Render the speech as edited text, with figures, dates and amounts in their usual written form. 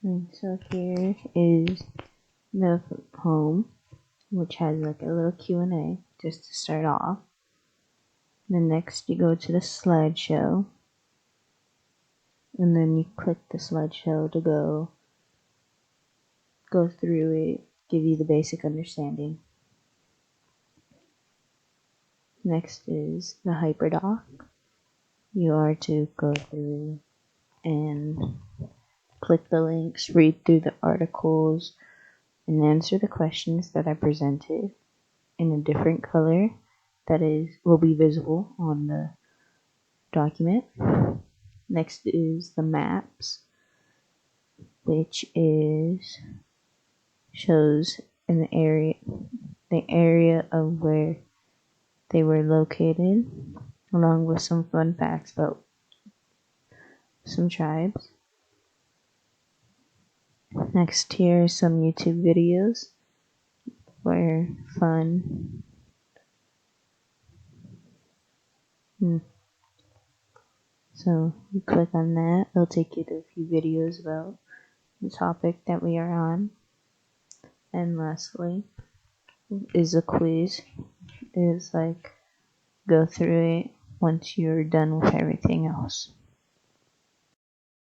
And so here is the home, which has like a little Q&A just to start off. Then next you go to the slideshow, and then you click the slideshow to go through it, give you the basic understanding. Next is the Hyperdoc. You are to go through and click the links, read through the articles, and answer the questions that I presented in a different color that will be visible on the document. Next is the maps, which shows in the area of where they were located, along with some fun facts about some tribes. Next, here are some YouTube videos for fun. So you click on that, it'll take you to a few videos about the topic that we are on. And lastly is a quiz. It is like go through it once you're done with everything else.